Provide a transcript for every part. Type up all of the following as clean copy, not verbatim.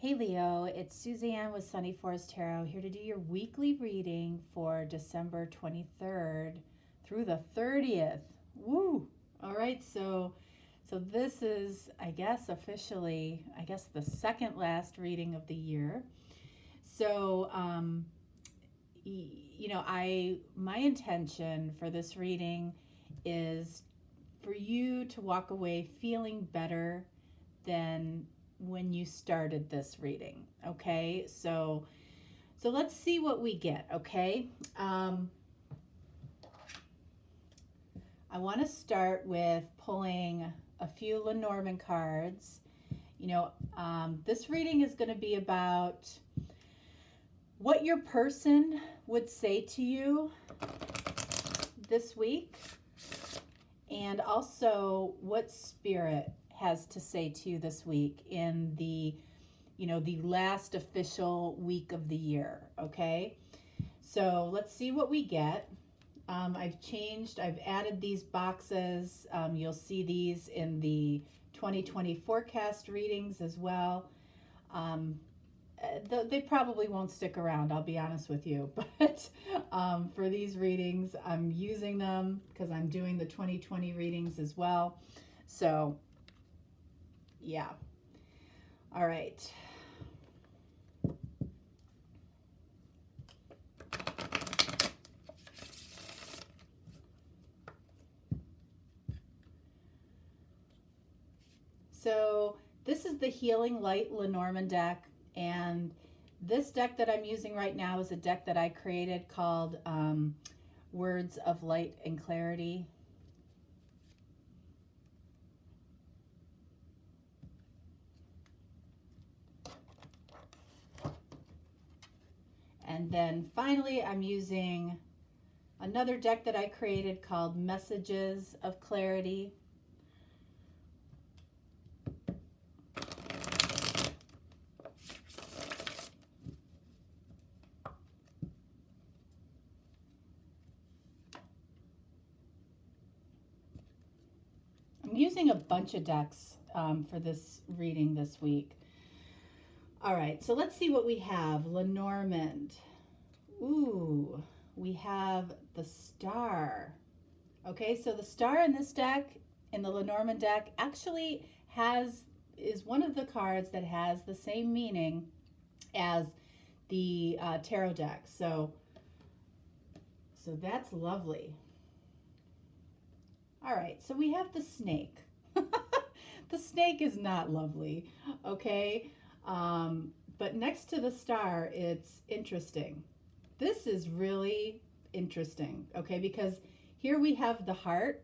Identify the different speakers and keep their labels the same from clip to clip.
Speaker 1: Hey Leo, it's Suzanne with Sunny Forest Tarot here to do your weekly reading for December 23rd through the 30th. Woo! All right, so this is, I guess, officially, the second last reading of the year. So, my intention for this reading is for you to walk away feeling better than when you started this reading. Okay, so let's see what we get. Okay, I want to start with pulling a few Lenormand cards. This reading is going to be about what your person would say to you this week, and also what spirit has to say to you this week in the last official week of the year. Okay, so let's see what we get. I've added these boxes. You'll see these in the 2020 forecast readings as well. They probably won't stick around, I'll be honest with you, but for these readings, I'm using them because I'm doing the 2020 readings as well. So, yeah. All right. So this is the Healing Light Lenormand deck, and this deck that I'm using right now is a deck that I created called Words of Light and Clarity. And then finally, I'm using another deck that I created called Messages of Clarity. I'm using a bunch of decks for this reading this week. All right, so let's see what we have. Lenormand. Ooh, we have the Star. Okay, so the Star in this deck, in the Lenormand deck, actually is one of the cards that has the same meaning as the tarot deck. So that's lovely. All right, so we have the Snake. The Snake is not lovely, okay? But next to the Star, it's interesting. This is really interesting, okay? Because here we have the Heart.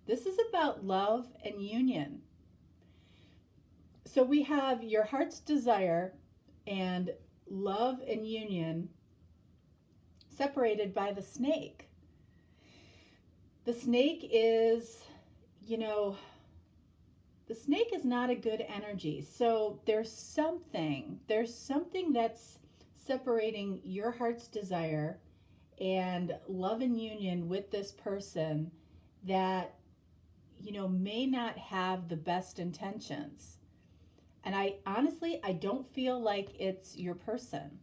Speaker 1: This is about love and union. So we have your heart's desire and love and union separated by the Snake. The Snake is, the Snake is not a good energy. So there's something that's separating your heart's desire and love and union with this person that, may not have the best intentions. And I don't feel like it's your person.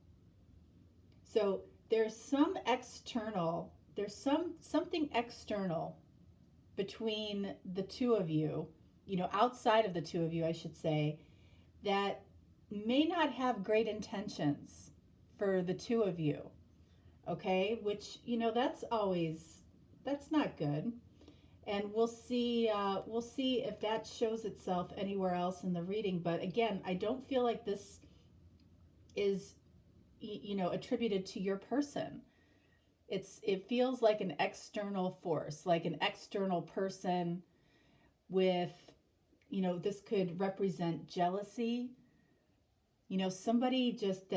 Speaker 1: So there's something external between the two of you, outside of the two of you, I should say, that may not have great intentions for the two of you. Okay, which, that's not good. And we'll see if that shows itself anywhere else in the reading. But again, I don't feel like this is, attributed to your person. It feels like an external force, like an external person with, this could represent jealousy. Somebody just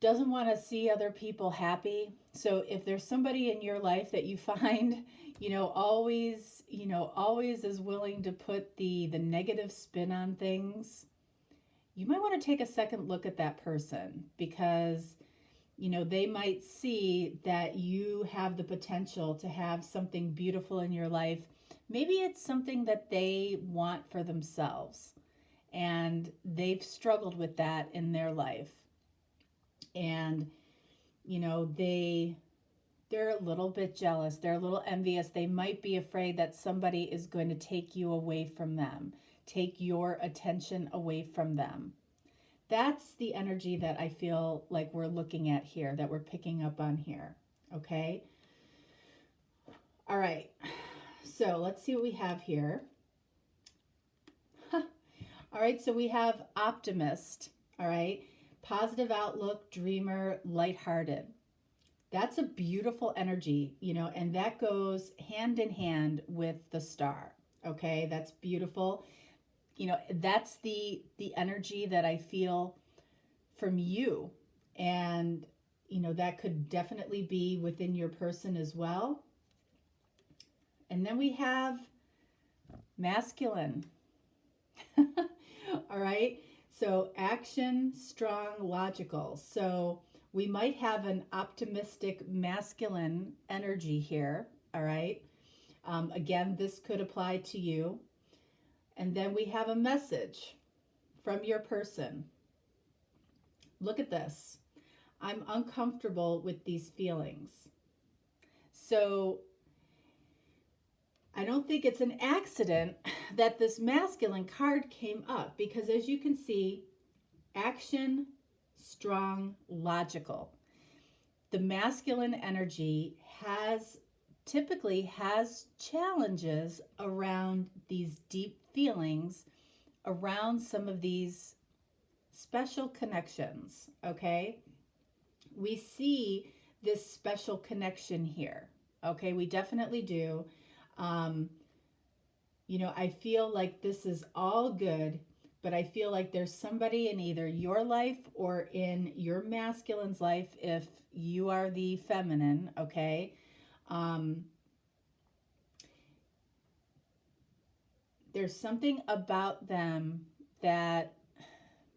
Speaker 1: doesn't want to see other people happy. So if there's somebody in your life that you find, always is willing to put the negative spin on things, you might want to take a second look at that person, because they might see that you have the potential to have something beautiful in your life. Maybe it's something that they want for themselves, and they've struggled with that in their life. And, you know, they're a little bit jealous. They're a little envious. They might be afraid that somebody is going to take you away from them, take your attention away from them. That's the energy that I feel like we're looking at here, that we're picking up on here. Okay. All right. So let's see what we have here. All right. So we have optimist. All right. Positive outlook, dreamer, lighthearted. That's a beautiful energy, you know, and that goes hand in hand with the star. Okay. That's beautiful. You know, that's the energy that I feel from you. And, you know, that could definitely be within your person as well. And then we have masculine. All right. So action, strong, logical. So we might have an optimistic masculine energy here. All right. Again, this could apply to you. And then we have a message from your person. Look at this. I'm uncomfortable with these feelings. So I don't think it's an accident that this masculine card came up, because as you can see, action, strong, logical. The masculine energy typically has challenges around these deep feelings, around some of these special connections, okay? We see this special connection here, okay? We definitely do. You know, I feel like this is all good, but I feel like there's somebody in either your life or in your masculine's life, if you are the feminine, okay? There's something about them that,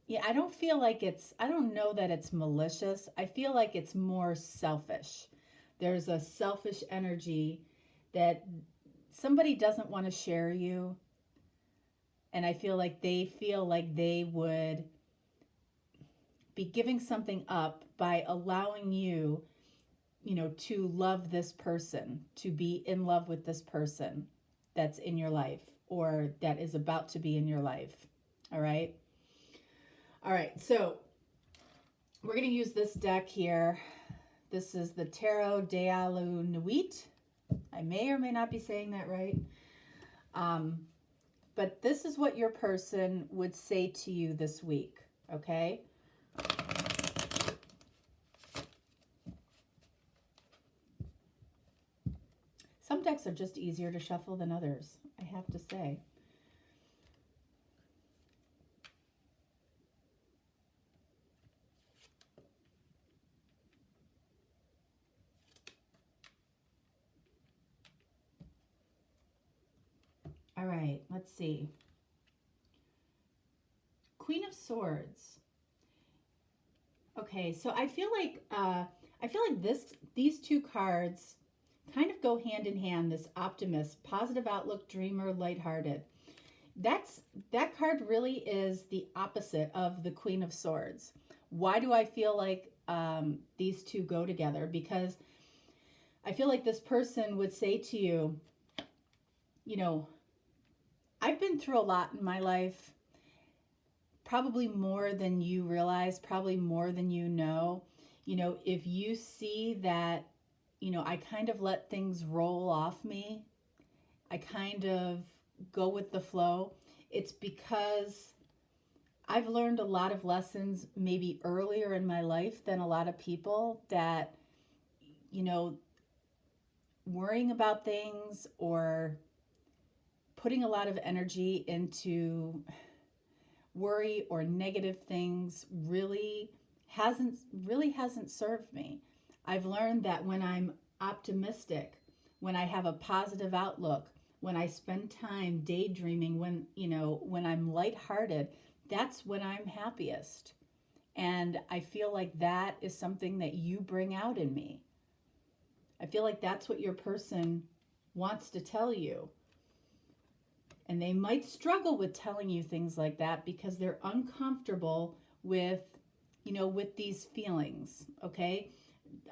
Speaker 1: yeah, I don't know that it's malicious. I feel like it's more selfish. There's a selfish energy that somebody doesn't want to share you. And I feel like they would be giving something up by allowing you, you know, to love this person, to be in love with this person that's in your life or that is about to be in your life. All right. All right. So we're going to use this deck here. This is the Tarot de la Nuit. I may or may not be saying that right. But this is what your person would say to you this week. Okay. Some decks are just easier to shuffle than others, I have to say. All right, let's see. Queen of Swords. Okay, so I feel like these two cards kind of go hand in hand. This optimist, positive outlook, dreamer, lighthearted. That card really is the opposite of the Queen of Swords. Why do I feel like these two go together? Because I feel like this person would say to you, you know, I've been through a lot in my life, probably more than you realize, probably more than you know. You know, if you see that, you know, I kind of let things roll off me, I kind of go with the flow, it's because I've learned a lot of lessons maybe earlier in my life than a lot of people, that, you know, worrying about things or putting a lot of energy into worry or negative things really hasn't served me. I've learned that when I'm optimistic, when I have a positive outlook, when I spend time daydreaming, when I'm lighthearted, that's when I'm happiest. And I feel like that is something that you bring out in me. I feel like that's what your person wants to tell you. And they might struggle with telling you things like that because they're uncomfortable with, with these feelings, okay?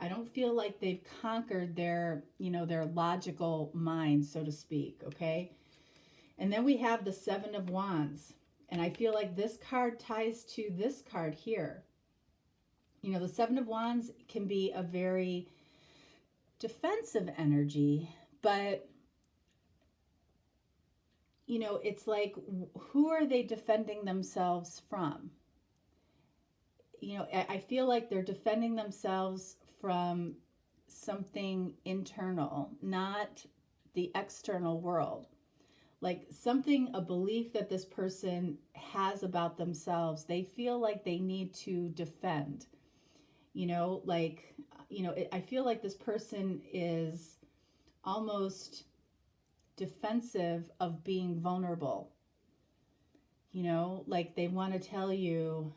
Speaker 1: I don't feel like they've conquered their, their logical mind, so to speak, okay? And then we have the Seven of Wands. And I feel like this card ties to this card here. The Seven of Wands can be a very defensive energy, but it's like, who are they defending themselves from? I feel like they're defending themselves from something internal, not the external world. Like something, a belief that this person has about themselves, they feel like they need to defend. I feel like this person is almost defensive of being vulnerable. Like they want to tell you,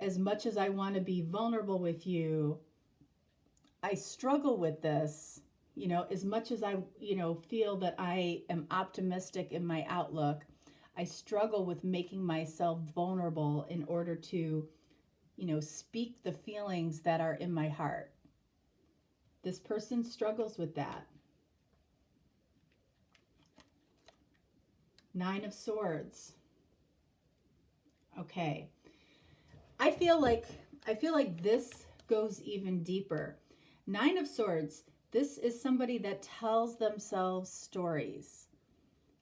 Speaker 1: as much as I want to be vulnerable with you, I struggle with this. As much as I, feel that I am optimistic in my outlook, I struggle with making myself vulnerable in order to, speak the feelings that are in my heart. This person struggles with that. Nine of Swords. Okay. I feel like this goes even deeper. Nine of Swords, this is somebody that tells themselves stories.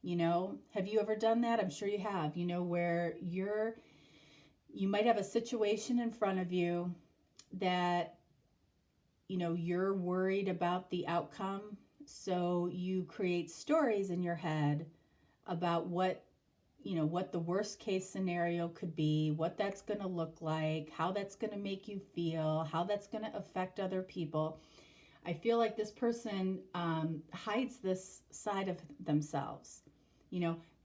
Speaker 1: Have you ever done that? I'm sure you have, where you might have a situation in front of you that, you're worried about the outcome. So you create stories in your head about what the worst case scenario could be, what that's going to look like, how that's going to make you feel, how that's going to affect other people. I feel like this person hides this side of themselves.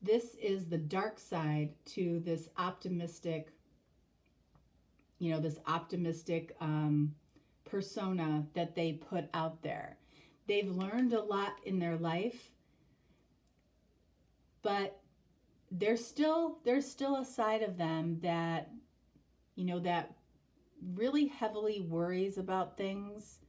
Speaker 1: This is the dark side to this optimistic, persona that they put out there. They've learned a lot in their life, but there's still a side of them that, that really heavily worries about things,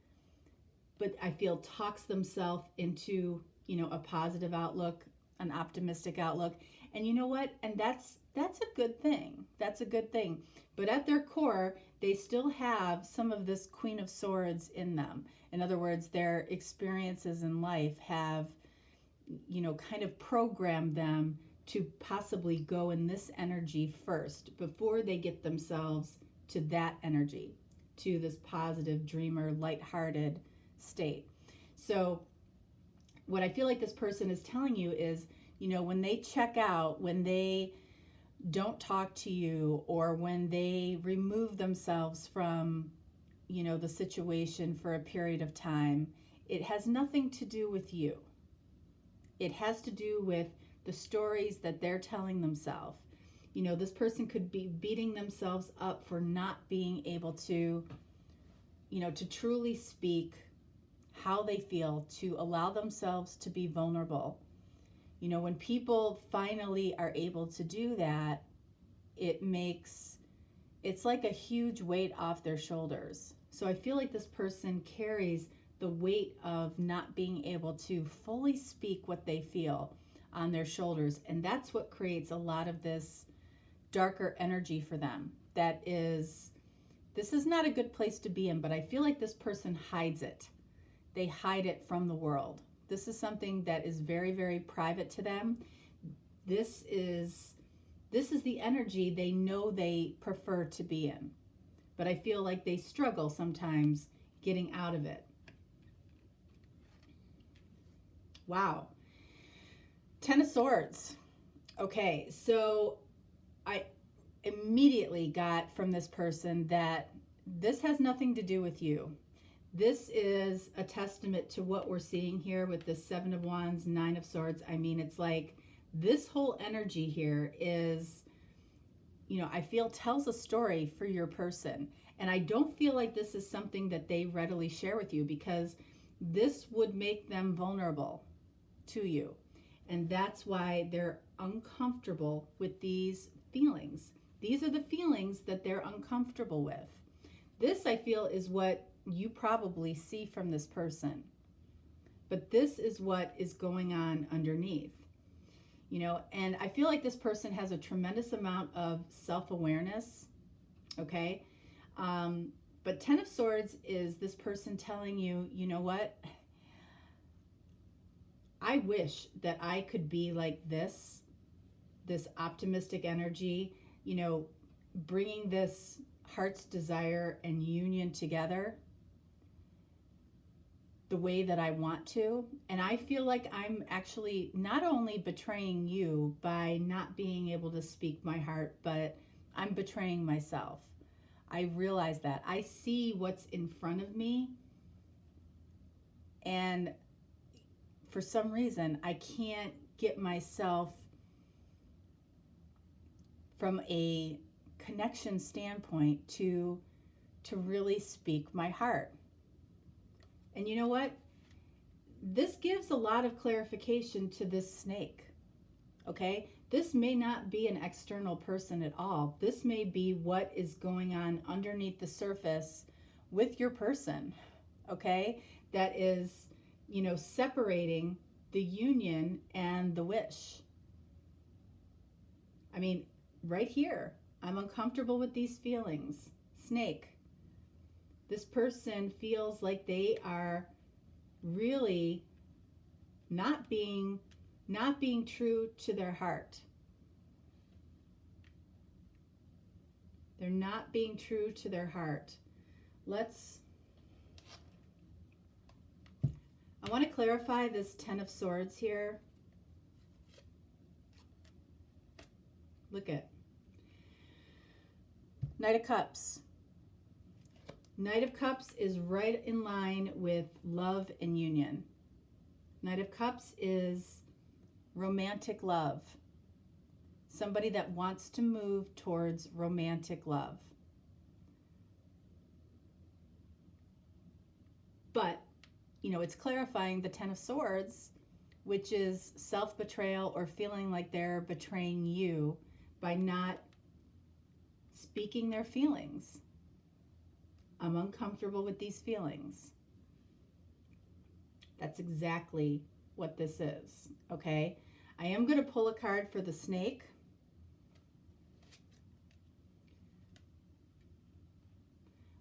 Speaker 1: but I feel talks themselves into, a positive outlook, an optimistic outlook. And you know what? And that's a good thing. That's a good thing. But at their core, they still have some of this Queen of Swords in them. In other words, their experiences in life have, kind of programmed them to possibly go in this energy first before they get themselves to that energy, to this positive, dreamer, lighthearted state. So what I feel like this person is telling you is, when they check out, when they don't talk to you, or when they remove themselves from, the situation for a period of time, it has nothing to do with you. It has to do with the stories that they're telling themselves. This person could be beating themselves up for not being able to, to truly speak how they feel, to allow themselves to be vulnerable. When people finally are able to do that, it's like a huge weight off their shoulders. So I feel like this person carries the weight of not being able to fully speak what they feel on their shoulders. And that's what creates a lot of this darker energy for them. This is not a good place to be in, but I feel like this person hides it. They hide it from the world. This is something that is very, very private to them. This is the energy they know they prefer to be in. But I feel like they struggle sometimes getting out of it. Wow. Ten of Swords. Okay, so I immediately got from this person that this has nothing to do with you. This is a testament to what we're seeing here with the Seven of Wands, Nine of Swords. I mean, it's like this whole energy here is, I feel tells a story for your person. And I don't feel like this is something that they readily share with you, because this would make them vulnerable to you. And that's why they're uncomfortable with these feelings. These are the feelings that they're uncomfortable with. This, I feel, is what you probably see from this person. But this is what is going on underneath. And I feel like this person has a tremendous amount of self-awareness, okay? But Ten of Swords is this person telling you, you know what? I wish that I could be like this optimistic energy, bringing this heart's desire and union together the way that I want to. And I feel like I'm actually not only betraying you by not being able to speak my heart, but I'm betraying myself. I realize that. I see what's in front of me, and for some reason I can't get myself from a connection standpoint to really speak my heart. And you know what? This gives a lot of clarification to this snake, okay? This may not be an external person at all. This may be what is going on underneath the surface with your person, okay? That is, separating the union and the wish. I mean, right here, I'm uncomfortable with these feelings. Snake. This person feels like they are really not being true to their heart. They're not being true to their heart. I want to clarify this Ten of Swords here. Look at Knight of Cups. Knight of Cups is right in line with love and union. Knight of Cups is romantic love. Somebody that wants to move towards romantic love. But, it's clarifying the Ten of Swords, which is self-betrayal or feeling like they're betraying you by not speaking their feelings. I'm uncomfortable with these feelings. That's exactly what this is, okay? I am going to pull a card for the snake.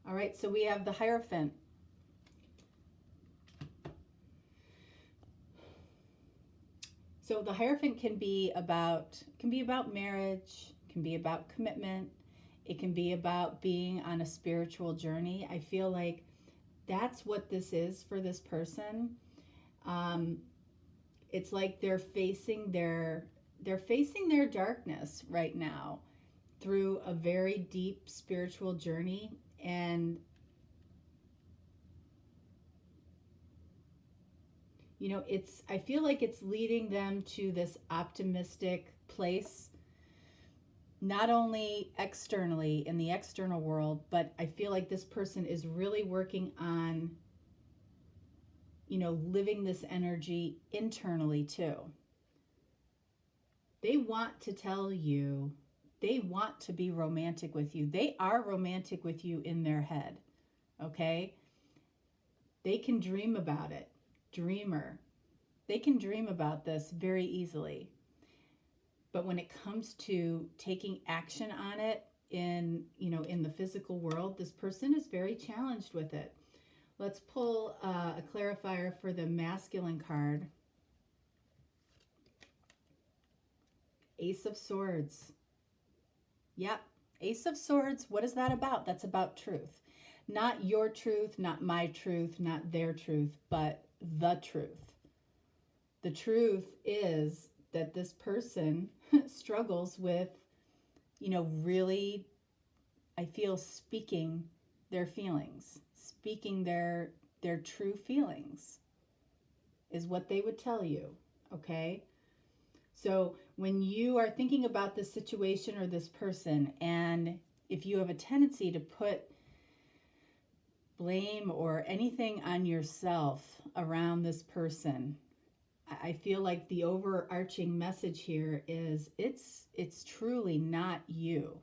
Speaker 1: All right, so we have the Hierophant. So the Hierophant can be about marriage, can be about commitment. It can be about being on a spiritual journey. I feel like that's what this is for this person. It's like they're facing their darkness right now through a very deep spiritual journey, and I feel like it's leading them to this optimistic place. Not only externally in the external world, but I feel like this person is really working on, living this energy internally too. They want to tell you, they want to be romantic with you. They are romantic with you in their head, okay? They can dream about it. Dreamer. They can dream about this very easily. But when it comes to taking action on it in the physical world, this person is very challenged with it. Let's pull a clarifier for the masculine card. Ace of Swords. Yep, Ace of Swords, what is that about? That's about truth. Not your truth, not my truth, not their truth, but the truth. The truth is that this person struggles with, really, I feel, speaking their feelings, speaking their true feelings is what they would tell you, okay? So when you are thinking about this situation or this person, and if you have a tendency to put blame or anything on yourself around this person, I feel like the overarching message here is it's truly not you.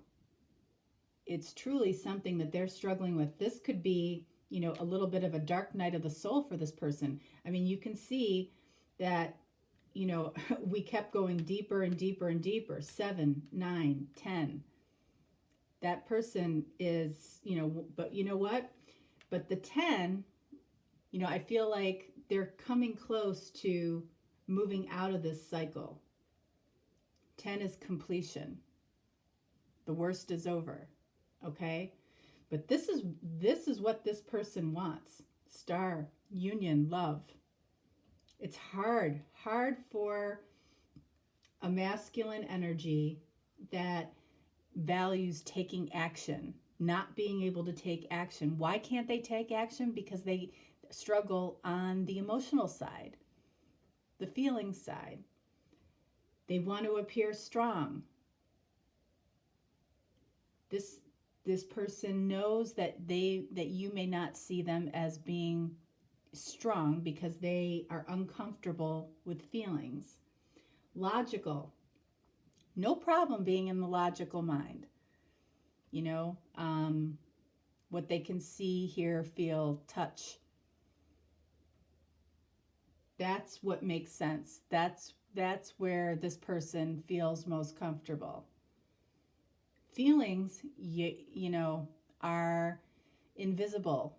Speaker 1: It's truly something that they're struggling with. This could be, a little bit of a dark night of the soul for this person. I mean, you can see that, we kept going deeper and deeper and deeper. 7, 9, 10. That person is, but you know what? But the 10, I feel like they're coming close to moving out of this cycle. 10 is completion. The worst is over. Okay? But this is what this person wants. Star, union, love. It's hard for a masculine energy that values taking action, not being able to take action. Why can't they take action? Because they struggle on the emotional side, the feeling side. They want to appear strong. This person knows that you may not see them as being strong because they are uncomfortable with feelings. Logical. No problem being in the logical mind. What they can see, hear, feel, touch. That's what makes sense. That's where this person feels most comfortable. Feelings, are invisible.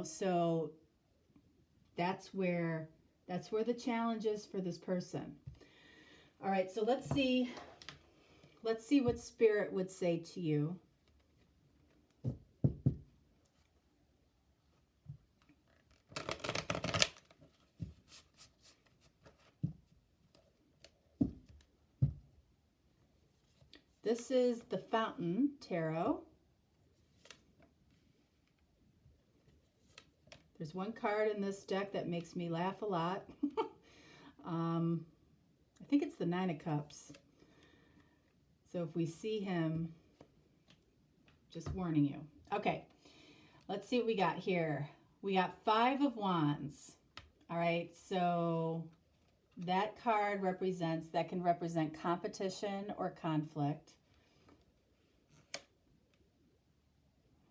Speaker 1: So that's where the challenge is for this person. All right, so let's see what Spirit would say to you. This is the Fountain Tarot. There's one card in this deck that makes me laugh a lot. I think it's the 9 of Cups. So if we see him, just warning you. Okay, let's see what we got here. We got 5 of Wands. All right, so that card can represent competition or conflict.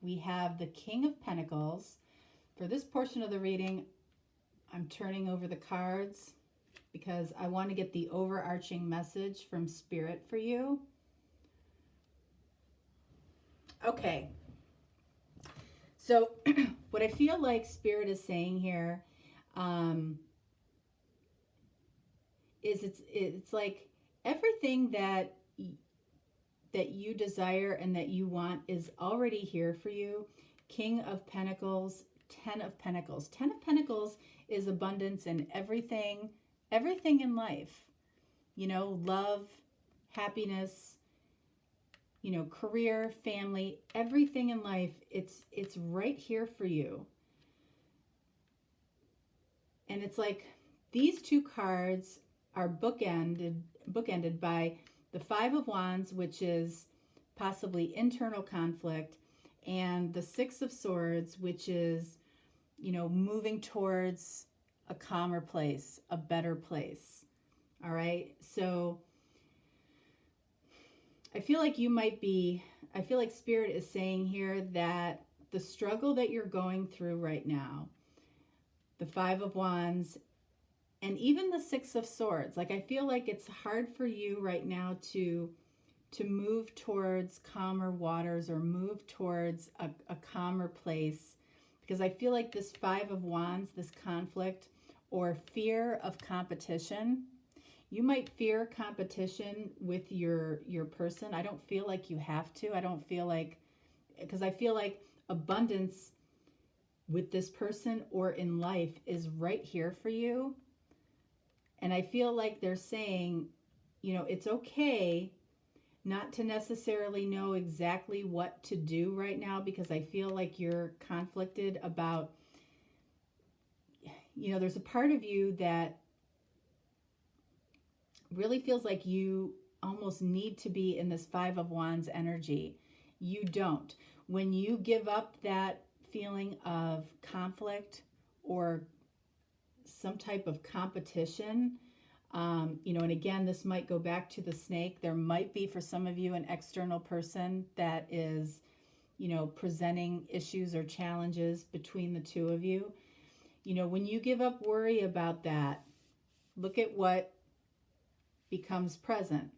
Speaker 1: We have the King of Pentacles. For this portion of the reading, I'm turning over the cards because I want to get the overarching message from Spirit for you. Okay. So what I feel like Spirit is saying here is it's like everything that you desire and that you want is already here for you. King of Pentacles, 10 of Pentacles. 10 of Pentacles is abundance in everything in life. Love, happiness, career, family, everything in life. It's right here for you. And it's like these two cards are bookended by the 5 of Wands, which is possibly internal conflict, and the 6 of Swords, which is, moving towards a calmer place, a better place. All right. So I feel like Spirit is saying here that the struggle that you're going through right now, the 5 of Wands, and even the 6 of Swords, like I feel like it's hard for you right now to move towards calmer waters or move towards a calmer place, because I feel like this 5 of Wands, this conflict or fear of competition, you might fear competition with your person. I don't feel like you have to. I don't feel like, because I feel like abundance with this person or in life is right here for you. And I feel like they're saying, it's okay not to necessarily know exactly what to do right now, because I feel like you're conflicted about, there's a part of you that really feels like you almost need to be in this 5 of Wands energy. You don't. When you give up that feeling of conflict or some type of competition. And again, this might go back to the snake. There might be, for some of you, an external person that is, presenting issues or challenges between the two of you. When you give up worry about that, look at what becomes present.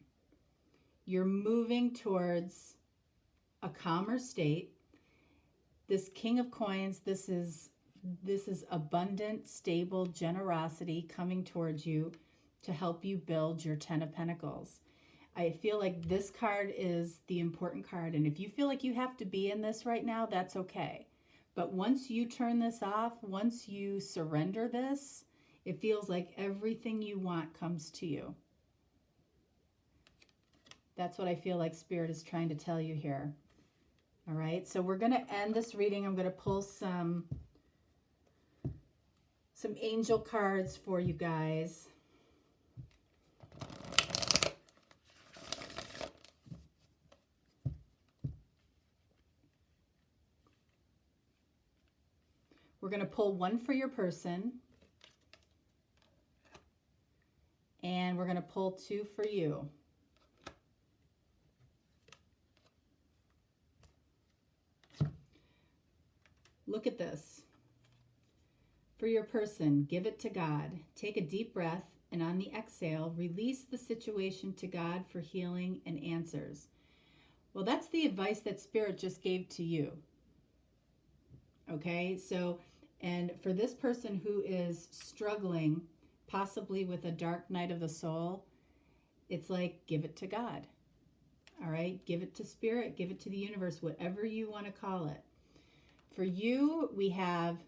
Speaker 1: You're moving towards a calmer state. This King of Coins, this is abundant, stable generosity coming towards you to help you build your Ten of Pentacles. I feel like this card is the important card. And if you feel like you have to be in this right now, that's okay. But once you turn this off, once you surrender this, it feels like everything you want comes to you. That's what I feel like Spirit is trying to tell you here. All right, so we're going to end this reading. I'm going to pull some angel cards for you guys. We're going to pull one for your person. And we're going to pull two for you. Look at this. For your person, give it to God. Take a deep breath, and on the exhale, release the situation to God for healing and answers. Well, that's the advice that Spirit just gave to you. Okay, so, and for this person who is struggling, possibly with a dark night of the soul, it's like, give it to God. All right, give it to Spirit, give it to the universe, whatever you want to call it. For you, we have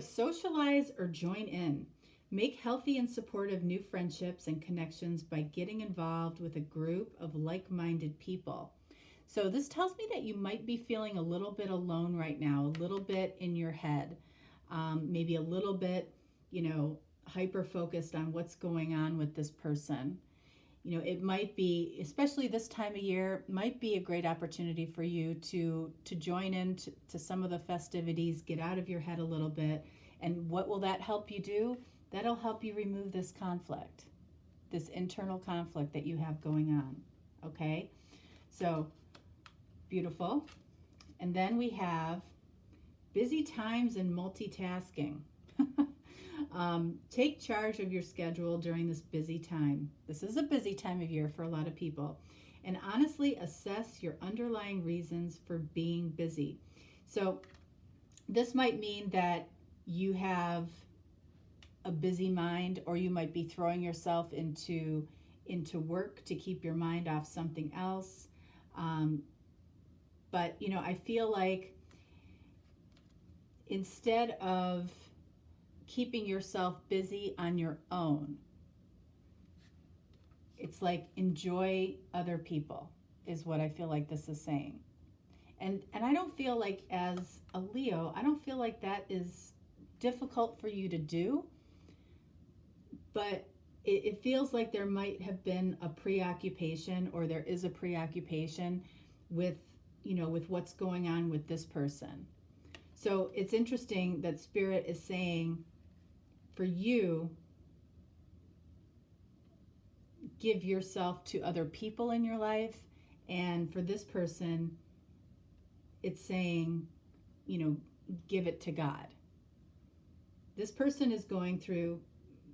Speaker 1: socialize or join in. Make healthy and supportive new friendships and connections by getting involved with a group of like-minded people. So this tells me that you might be feeling a little bit alone right now, a little bit in your head, maybe a little bit, hyper-focused on what's going on with this person. It might be, especially this time of year, might be a great opportunity for you to join in to some of the festivities, get out of your head a little bit. And what will that help you do? That'll help you remove this conflict, this internal conflict that you have going on. Okay? So, beautiful. And then we have busy times and multitasking. Take charge of your schedule during this busy time. This is a busy time of year for a lot of people. And honestly, assess your underlying reasons for being busy. So this might mean that you have a busy mind, or you might be throwing yourself into work to keep your mind off something else. But, I feel like instead of keeping yourself busy on your own, it's like enjoy other people is what I feel like this is saying. And I don't feel like, as a Leo, I don't feel like that is difficult for you to do, but it feels like there might have been a preoccupation, or there is a preoccupation with what's going on with this person. So it's interesting that Spirit is saying, for you, give yourself to other people in your life. And for this person, it's saying, give it to God. This person is going through,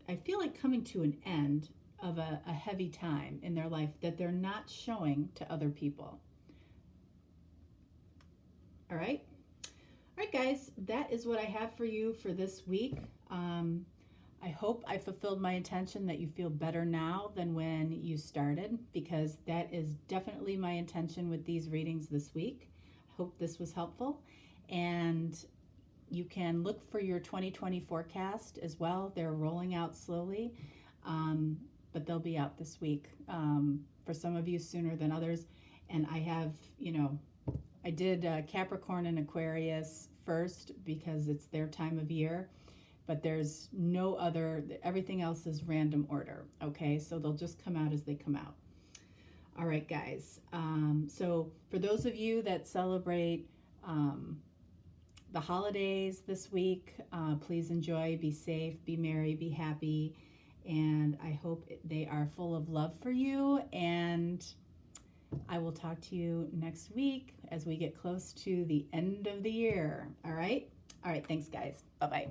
Speaker 1: I feel like, coming to an end of a heavy time in their life that they're not showing to other people. All right. All right, guys, that is what I have for you for this week. I hope I fulfilled my intention that you feel better now than when you started, because that is definitely my intention with these readings this week. I hope this was helpful. And you can look for your 2020 forecast as well. They're rolling out slowly, but they'll be out this week. For some of you sooner than others. And I have, I did Capricorn and Aquarius first because it's their time of year, but there's no other, everything else is random order, okay? So they'll just come out as they come out. All right, guys. So for those of you that celebrate the holidays this week. Please enjoy, be safe, be merry, be happy, and I hope they are full of love for you. And I will talk to you next week as we get close to the end of the year. All right? All right, thanks, guys. Bye-bye.